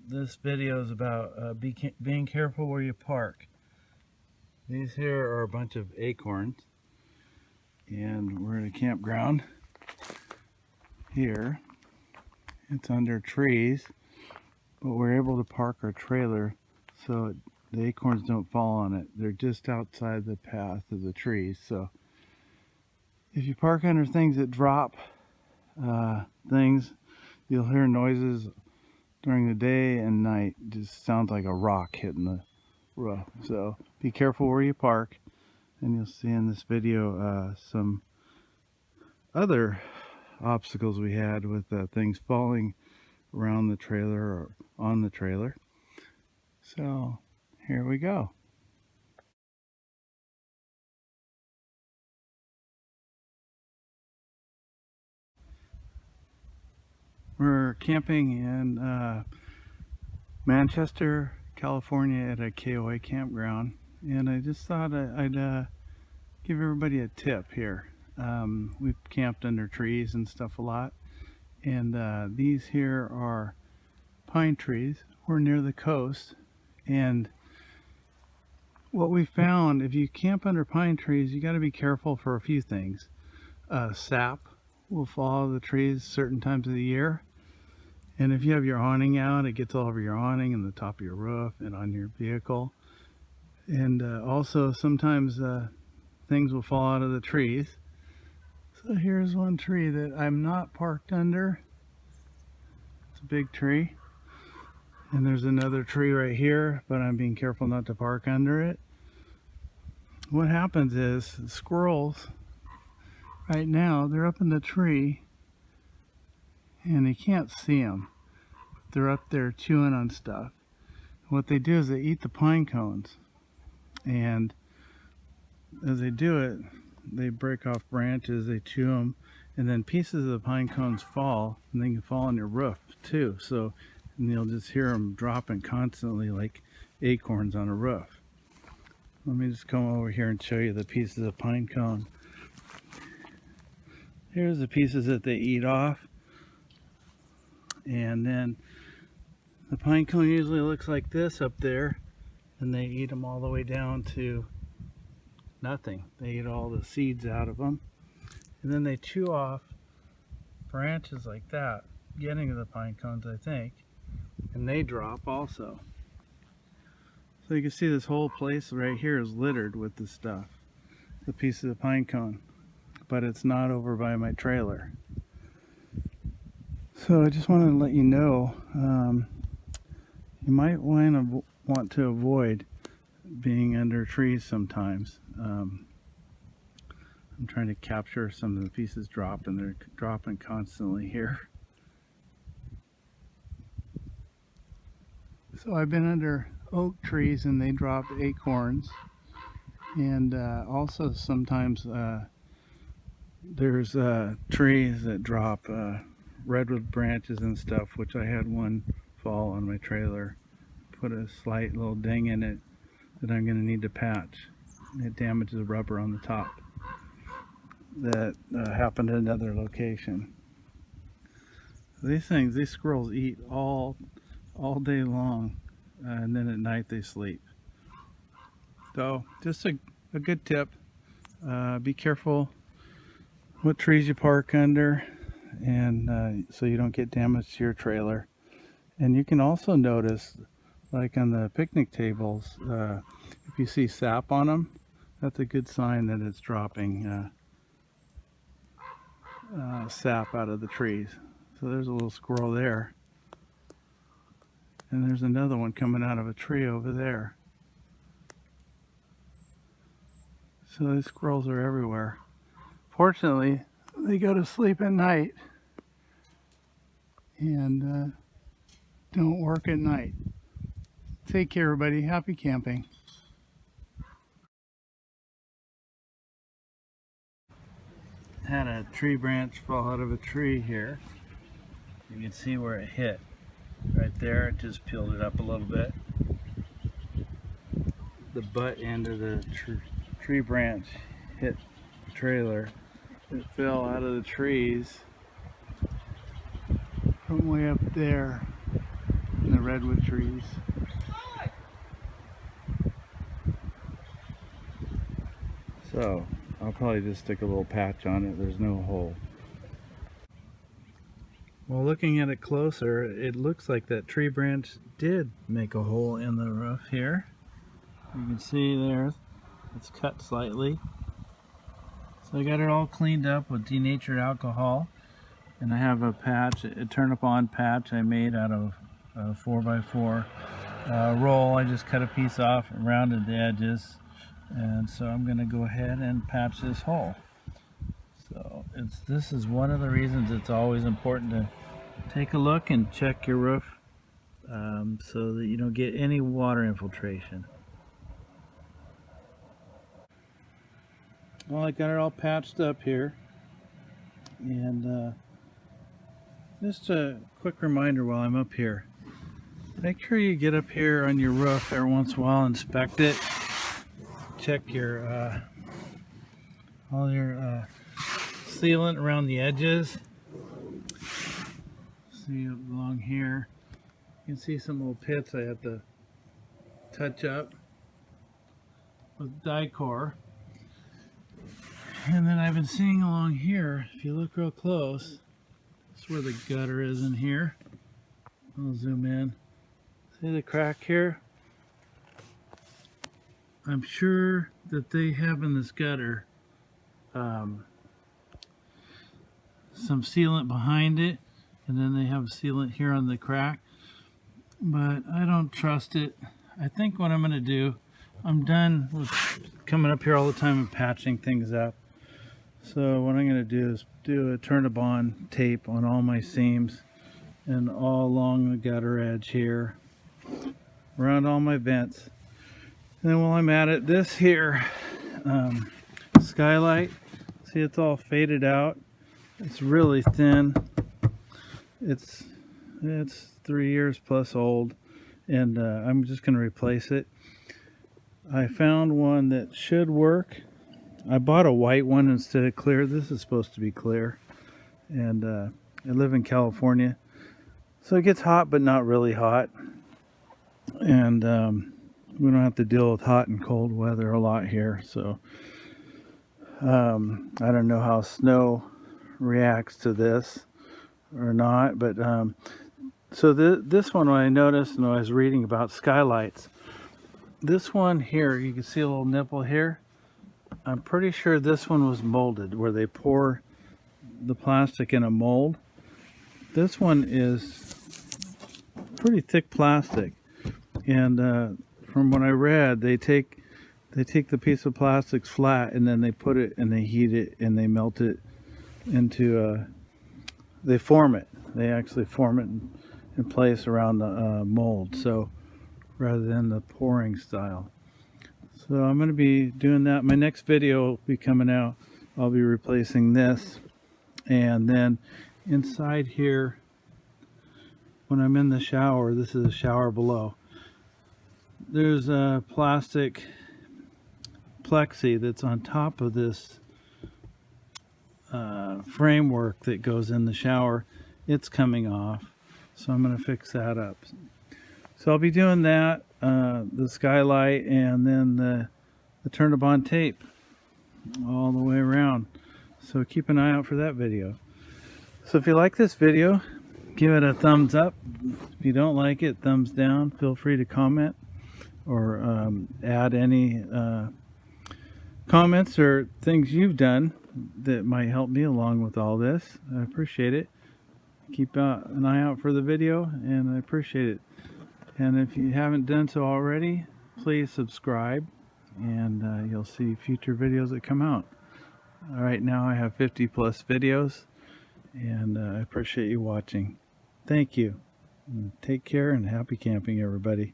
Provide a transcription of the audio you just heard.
This video is about being careful where you park. These here are a bunch of acorns, and we're at a campground here. It's under trees, but we're able to park our trailer so the acorns don't fall on it. They're just outside the path of the trees. So if you park under things that drop things, you'll hear noises during the day and night. It just sounds like a rock hitting the roof. So be careful where you park, and you'll see in this video some other obstacles we had with things falling around the trailer or on the trailer. So here we go. We're camping in Manchester, California at a KOA campground, and I just thought I'd give everybody a tip here. We've camped under trees and stuff a lot, and these here are pine trees. We're near the coast, and what we found, if you camp under pine trees, you got to be careful for a few things. Sap will fall out of the trees certain times of the year. And if you have your awning out, it gets all over your awning and the top of your roof and on your vehicle. And also sometimes things will fall out of the trees. So here's one tree that I'm not parked under. It's a big tree. And there's another tree right here, but I'm being careful not to park under it. What happens is the squirrels, right now, they're up in the tree and you can't see them. They're up there chewing on stuff. What they do is they eat the pine cones, and as they do it, they break off branches, they chew them, and then pieces of the pine cones fall, and they can fall on your roof too. So, and you'll just hear them dropping constantly like acorns on a roof. Let me just come over here and show you the pieces of pine cone. Here's the pieces that they eat off. And then the pine cone usually looks like this up there, and they eat them all the way down to nothing. They eat all the seeds out of them, and then they chew off branches like that, getting to the pine cones, I think, and they drop also. So you can see this whole place right here is littered with this stuff, the pieces of pine cone, but it's not over by my trailer. So I just wanted to let you know, you might want to avoid being under trees sometimes. I'm trying to capture some of the pieces dropped, and they're dropping constantly here. So I've been under oak trees and they drop acorns, and also sometimes there's trees that drop redwood branches and stuff, which I had one fall on my trailer, put a slight little ding in it that I'm going to need to patch. It damages the rubber on the top. That happened at another location. These squirrels eat all day long, and then at night they sleep. So just a good tip, be careful what trees you park under, and so you don't get damage to your trailer. And you can also notice, like on the picnic tables, if you see sap on them, that's a good sign that it's dropping sap out of the trees. So there's a little squirrel there, and there's another one coming out of a tree over there. So these squirrels are everywhere. Fortunately, they go to sleep at night and don't work at night. Take care, everybody. Happy camping. Had a tree branch fall out of a tree here. You can see where it hit. Right there, it just peeled it up a little bit. The butt end of the tree branch hit the trailer. It fell out of the trees from way up there. in the redwood trees. So I'll probably just stick a little patch on it. There's no hole. Well, looking at it closer, it looks like that tree branch did make a hole in the roof here. You can see there, it's cut slightly. So I got it all cleaned up with denatured alcohol. And I have a patch, a turn-up-on patch I made out of a 4x4 roll. I just cut a piece off and rounded the edges. And so I'm going to go ahead and patch this hole. So this is one of the reasons it's always important to take a look and check your roof so that you don't get any water infiltration. Well, I got it all patched up here, and just a quick reminder while I'm up here, make sure you get up here on your roof every once in a while, inspect it, check your all your sealant around the edges. See along here, you can see some little pits I have to touch up with Dicor. And then I've been seeing along here, if you look real close, that's where the gutter is in here. I'll zoom in. See the crack here? I'm sure that they have in this gutter some sealant behind it, and then they have sealant here on the crack, but I don't trust it. I think what I'm going to do, I'm done with coming up here all the time and patching things up. So what I'm going to do is do a turn-up-on tape on all my seams and all along the gutter edge here, around all my vents. And then while I'm at it, this here Skylight, see it's all faded out. It's really thin. It's 3 years plus old, and I'm just going to replace it. I found one that should work. I bought a white one instead of clear. This is supposed to be clear, and I live in California, so it gets hot but not really hot, and we don't have to deal with hot and cold weather a lot here. So I don't know how snow reacts to this or not, but so this one, I noticed when I was reading about skylights, this one here, you can see a little nipple here. I'm pretty sure this one was molded, where they pour the plastic in a mold. This one is pretty thick plastic, and from what I read, they take the piece of plastic flat, and then they put it and they heat it and they melt it into they form it. They actually form it in place around the mold, so rather than the pouring style. So I'm going to be doing that. My next video will be coming out. I'll be replacing this, and then inside here, when I'm in the shower, this is a shower below, there's a plastic plexi that's on top of this framework that goes in the shower. It's coming off, so I'm going to fix that up. So I'll be doing that, the skylight, and then the turn-up-on tape all the way around. So keep an eye out for that video. So if you like this video, give it a thumbs up. If you don't like it, thumbs down. Feel free to comment or add any comments or things you've done that might help me along with all this. I appreciate it. Keep an eye out for the video, and I appreciate it. And if you haven't done so already, please subscribe, and you'll see future videos that come out. All right, now I have 50 plus videos, and I appreciate you watching. Thank you. Take care and happy camping, everybody.